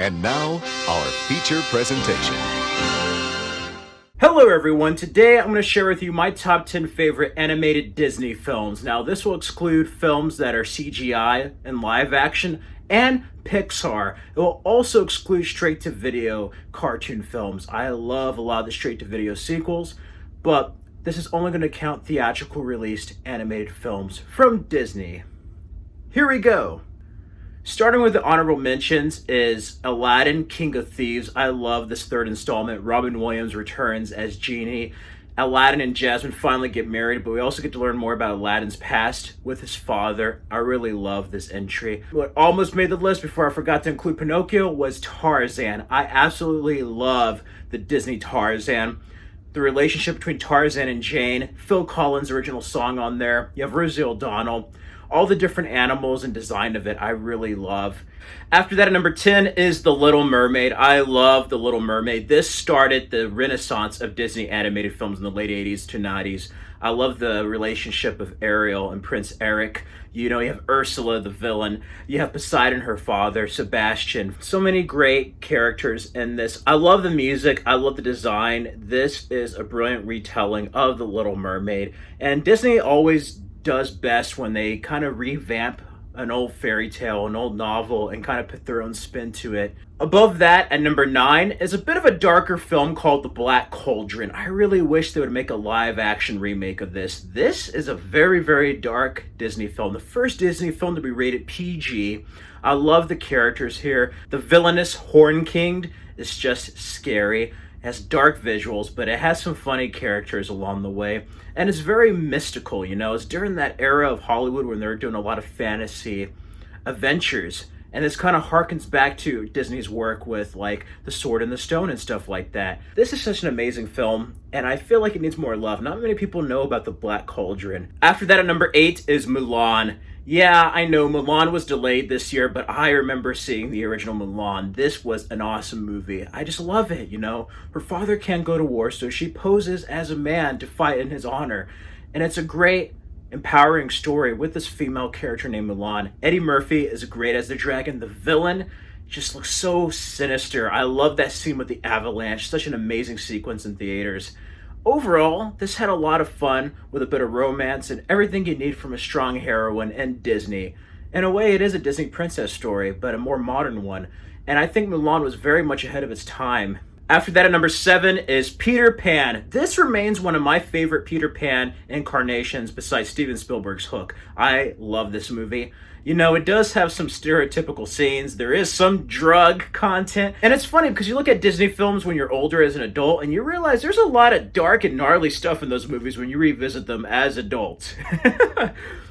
And now, our feature presentation. Hello everyone, today I'm going to share with you my top 10 favorite animated Disney films. Now this will exclude films that are CGI and live action and Pixar. It will also exclude straight-to-video cartoon films. I love a lot of the straight-to-video sequels, but this is only going to count theatrical released animated films from Disney. Here we go. Starting with the honorable mentions is Aladdin, King of Thieves. I love this third installment. Robin Williams returns as Genie. Aladdin and Jasmine finally get married, but we also get to learn more about Aladdin's past with his father. I really love this entry. What almost made the list before I forgot to include Pinocchio was Tarzan. I absolutely love the Disney Tarzan. The relationship between Tarzan and Jane, Phil Collins' original song on there. You have Rosie O'Donnell. All the different animals and design of it, I really love. After that, at number 10 is The Little Mermaid. I love The Little Mermaid. This started the renaissance of Disney animated films in the late 80s to 90s. I love the relationship of Ariel and Prince Eric. You know, you have Ursula, the villain. You have Poseidon, her father, Sebastian. So many great characters in this. I love the music. I love the design. This is a brilliant retelling of The Little Mermaid. And Disney always does best when they kind of revamp an old fairy tale, an old novel, and kind of put their own spin to it. Above that, at number 9, is a bit of a darker film called The Black Cauldron. I really wish they would make a live-action remake of this. This is a very, very dark Disney film. The first Disney film to be rated PG. I love the characters here. The villainous Horn King is just scary. It has dark visuals, but it has some funny characters along the way. And it's very mystical, you know. It's during that era of Hollywood when they were doing a lot of fantasy adventures. And this kind of harkens back to Disney's work with, like, The Sword and the Stone and stuff like that. This is such an amazing film, and I feel like it needs more love. Not many people know about The Black Cauldron. After that, at number 8 is Mulan. Yeah, I know Mulan was delayed this year, but I remember seeing the original Mulan. This was an awesome movie. I just love it, you know. Her father can't go to war, so she poses as a man to fight in his honor. And it's a great, empowering story with this female character named Mulan. Eddie Murphy is great as the dragon. The villain just looks so sinister. I love that scene with the avalanche. Such an amazing sequence in theaters. Overall, this had a lot of fun with a bit of romance and everything you need from a strong heroine in Disney. In a way, it is a Disney princess story, but a more modern one. And I think Mulan was very much ahead of its time. After that, at number 7 is Peter Pan. This remains one of my favorite Peter Pan incarnations besides Steven Spielberg's Hook. I love this movie. You know, it does have some stereotypical scenes. There is some drug content. And it's funny because you look at Disney films when you're older as an adult and you realize there's a lot of dark and gnarly stuff in those movies when you revisit them as adults.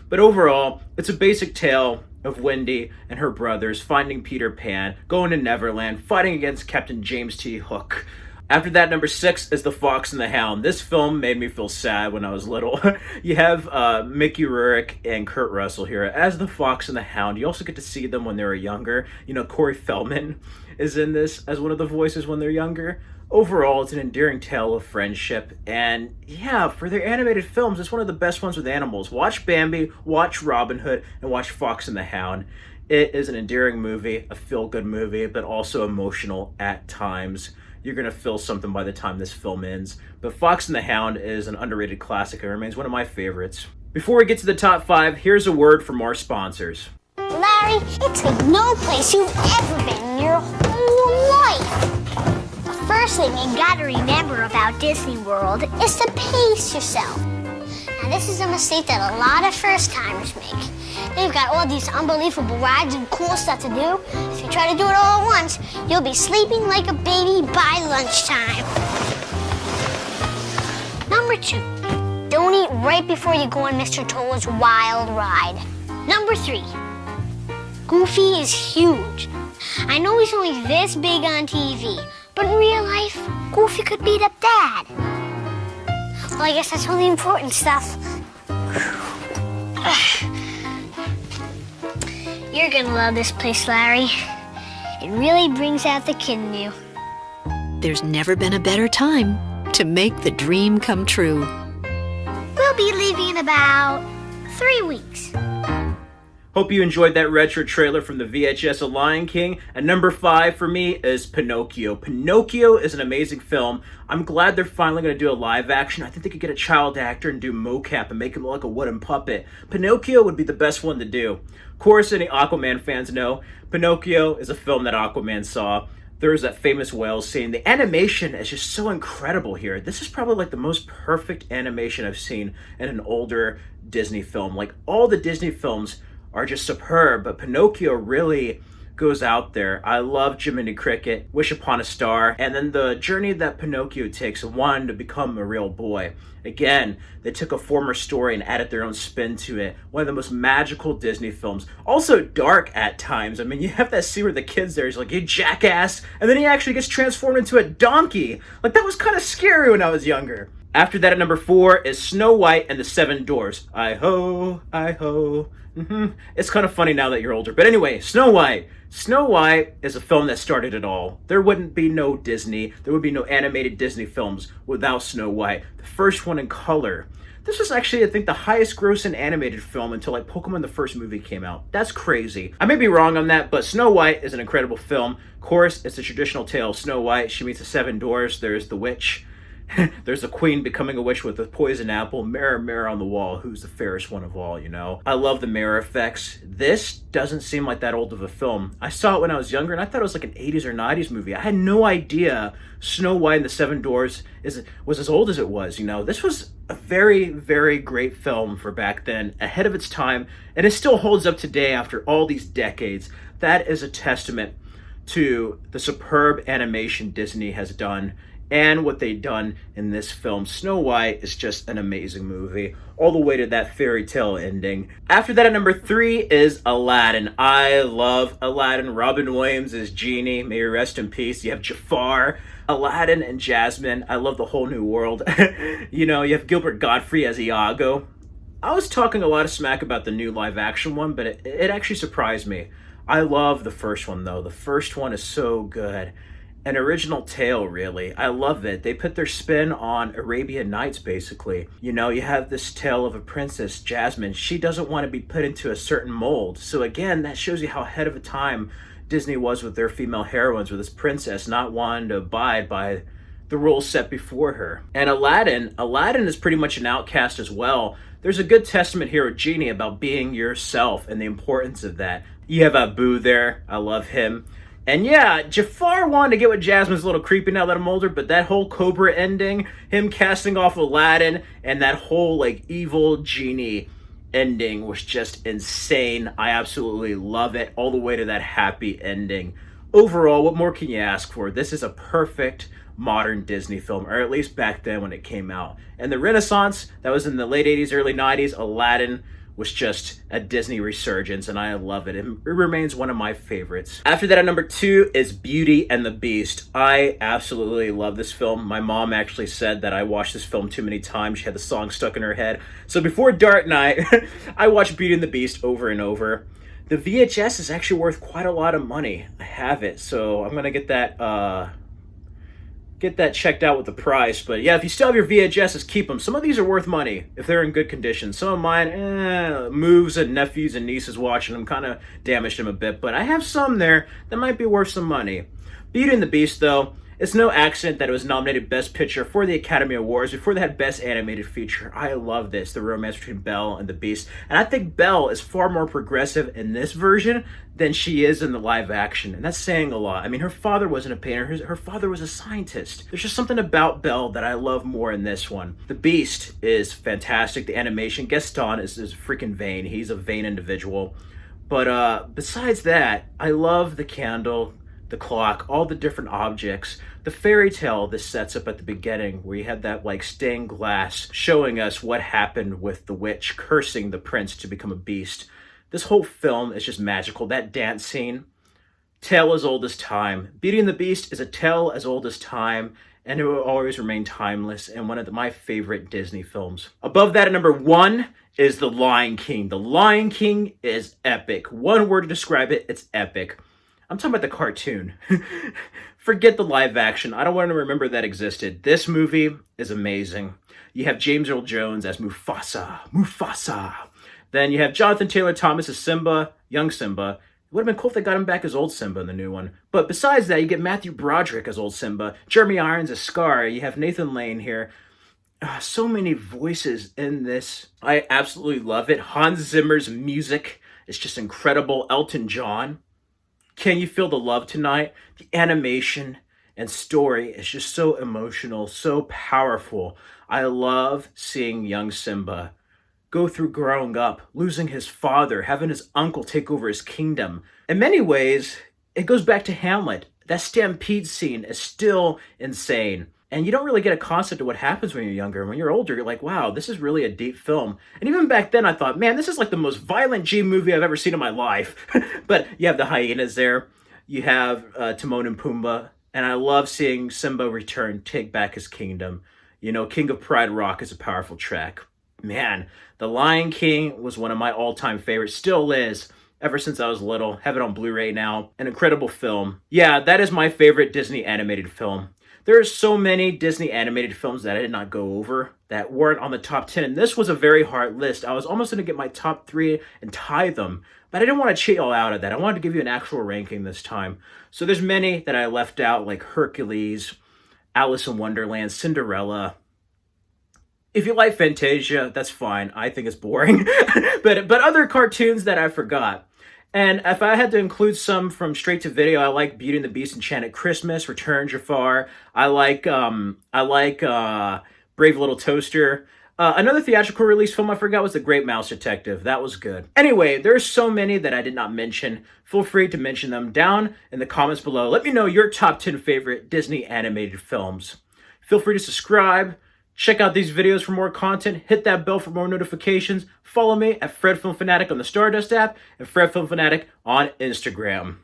But overall, it's a basic tale of Wendy and her brothers finding Peter Pan, going to Neverland, fighting against Captain James T. Hook. After that, number 6 is The Fox and the Hound. This film made me feel sad when I was little. You have Mickey Rourke and Kurt Russell here as the Fox and the Hound. You also get to see them when they were younger. You know, Corey Feldman is in this as one of the voices when they're younger. Overall, it's an endearing tale of friendship. And yeah, for their animated films, it's one of the best ones with animals. Watch Bambi, watch Robin Hood, and watch Fox and the Hound. It is an endearing movie, a feel-good movie, but also emotional at times. You're going to feel something by the time this film ends. But Fox and the Hound is an underrated classic and remains one of my favorites. Before we get to the top 5, here's a word from our sponsors. Larry, it's like no place you've ever been in your whole life. The first thing you gotta remember about Disney World is to pace yourself. Now, this is a mistake that a lot of first-timers make. They've got all these unbelievable rides and cool stuff to do. If you try to do it all at once, you'll be sleeping like a baby by lunchtime. Number 2, don't eat right before you go on Mr. Toad's wild ride. Number 3, Goofy is huge. I know he's only this big on TV, but in real life, Goofy could beat up Dad. Well, I guess that's all the important stuff. You're gonna love this place, Larry. It really brings out the kid in you. There's never been a better time to make the dream come true. We'll be leaving in about 3 weeks. Hope you enjoyed that retro trailer from the VHS of Lion King. And number 5 for me is Pinocchio. Pinocchio is an amazing film. I'm glad they're finally going to do a live action. I think they could get a child actor and do mocap and make him look like a wooden puppet. Pinocchio would be the best one to do. Of course, any Aquaman fans know Pinocchio is a film that Aquaman saw. There's that famous whale scene. The animation is just so incredible here. This is probably like the most perfect animation I've seen in an older Disney film. Like, all the Disney films are just superb, but Pinocchio really goes out there. I love Jiminy Cricket, Wish Upon a Star, and then the journey that Pinocchio takes of wanting to become a real boy. Again, they took a former story and added their own spin to it. One of the most magical Disney films. Also dark at times. I mean, you have that scene where the kid's there, he's like, "You jackass," and then he actually gets transformed into a donkey. Like, that was kind of scary when I was younger. After that, at number 4 is Snow White and the Seven Dwarfs. I-ho, I-ho. It's kind of funny now that you're older. But anyway, Snow White. Snow White is a film that started it all. There wouldn't be no Disney. There would be no animated Disney films without Snow White. The first one in color. This was actually, I think, the highest grossing animated film until like Pokemon the first movie came out. That's crazy. I may be wrong on that, but Snow White is an incredible film. Of course, it's a traditional tale of Snow White. She meets the seven dwarfs. There's the witch. There's a queen becoming a witch with a poison apple. Mirror, mirror on the wall, who's the fairest one of all, you know? I love the mirror effects. This doesn't seem like that old of a film. I saw it when I was younger, and I thought it was like an 80s or 90s movie. I had no idea Snow White and the Seven Dwarfs was as old as it was, you know? This was a very, very great film for back then, ahead of its time, and it still holds up today after all these decades. That is a testament to the superb animation Disney has done and what they've done in this film. Snow White is just an amazing movie, all the way to that fairy tale ending. After that, at number 3 is Aladdin. I love Aladdin. Robin Williams is Genie. May he rest in peace. You have Jafar, Aladdin, and Jasmine. I love the whole new world. You know, you have Gilbert Gottfried as Iago. I was talking a lot of smack about the new live action one, but it actually surprised me. I love the first one, though. The first one is so good. An original tale, really. I love it. They put their spin on Arabian Nights, basically. You know, you have this tale of a princess, Jasmine. She doesn't want to be put into a certain mold. So again, that shows you how ahead of a time Disney was with their female heroines, with this princess not wanting to abide by the rules set before her. And Aladdin is pretty much an outcast as well. There's a good testament here with Genie about being yourself and the importance of that. You have Abu there. I love him. And yeah, Jafar wanted to get with Jasmine's a little creepy now that I'm older, but that whole Cobra ending, him casting off Aladdin, and that whole like evil genie ending was just insane. I absolutely love it, all the way to that happy ending. Overall, what more can you ask for? This is a perfect modern Disney film, or at least back then when it came out. And the Renaissance, that was in the late 80s, early 90s, Aladdin was just a Disney resurgence, and I love it. It remains one of my favorites. After that, at number 2 is Beauty and the Beast. I absolutely love this film. My mom actually said that I watched this film too many times. She had the song stuck in her head. So before Dark Night, I watched Beauty and the Beast over and over. The VHS is actually worth quite a lot of money. I have it, so I'm gonna get that checked out with the price. But yeah, if you still have your VHSs, keep them. Some of these are worth money if they're in good condition. Some of mine, moves and nephews and nieces watching them kind of damaged them a bit. But I have some there that might be worth some money. Beauty and the Beast, though, it's no accident that it was nominated Best Picture for the Academy Awards before they had Best Animated Feature. I love this, the romance between Belle and the Beast. And I think Belle is far more progressive in this version than she is in the live action. And that's saying a lot. I mean, her father wasn't a painter. Her father was a scientist. There's just something about Belle that I love more in this one. The Beast is fantastic. The animation, Gaston is freaking vain. He's a vain individual. But besides that, I love the candle, the clock, all the different objects, the fairy tale this sets up at the beginning, where you had that like stained glass showing us what happened with the witch cursing the prince to become a beast. This whole film is just magical. That dance scene, tale as old as time. Beauty and the Beast is a tale as old as time, and it will always remain timeless and one of my favorite Disney films. Above that, at number 1 is The Lion King. The Lion King is epic. One word to describe it, it's epic. I'm talking about the cartoon. Forget the live action. I don't want to remember that existed. This movie is amazing. You have James Earl Jones as Mufasa. Mufasa. Then you have Jonathan Taylor Thomas as Simba, young Simba. It would have been cool if they got him back as old Simba in the new one. But besides that, you get Matthew Broderick as old Simba, Jeremy Irons as Scar, you have Nathan Lane here. So many voices in this. I absolutely love it. Hans Zimmer's music is just incredible. Elton John. Can You Feel the Love Tonight? The animation and story is just so emotional, so powerful. I love seeing young Simba go through growing up, losing his father, having his uncle take over his kingdom. In many ways, it goes back to Hamlet. That stampede scene is still insane. And you don't really get a concept of what happens when you're younger. When you're older, you're like, wow, this is really a deep film. And even back then, I thought, man, this is like the most violent G movie I've ever seen in my life. But you have the hyenas there. You have Timon and Pumbaa. And I love seeing Simba return, take back his kingdom. You know, King of Pride Rock is a powerful track. Man, The Lion King was one of my all-time favorites. Still is. Ever since I was little. Have it on Blu-ray now. An incredible film. Yeah, that is my favorite Disney animated film. There are so many Disney animated films that I did not go over that weren't on the top 10. And this was a very hard list. I was almost going to get my top 3 and tie them. But I didn't want to cheat all out of that. I wanted to give you an actual ranking this time. So there's many that I left out, like Hercules, Alice in Wonderland, Cinderella. If you like Fantasia, that's fine. I think it's boring. but other cartoons that I forgot. And if I had to include some from straight to video, I like Beauty and the Beast, Enchanted Christmas, Return Jafar. I like Brave Little Toaster. Another theatrical release film I forgot was The Great Mouse Detective. That was good. Anyway, there's so many that I did not mention. Feel free to mention them down in the comments below. Let me know your top 10 favorite Disney animated films. Feel free to subscribe. Check out these videos for more content. Hit that bell for more notifications. Follow me at Fred Film Fanatic on the Stardust app and Fred Film Fanatic on Instagram.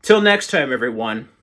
Till next time, everyone.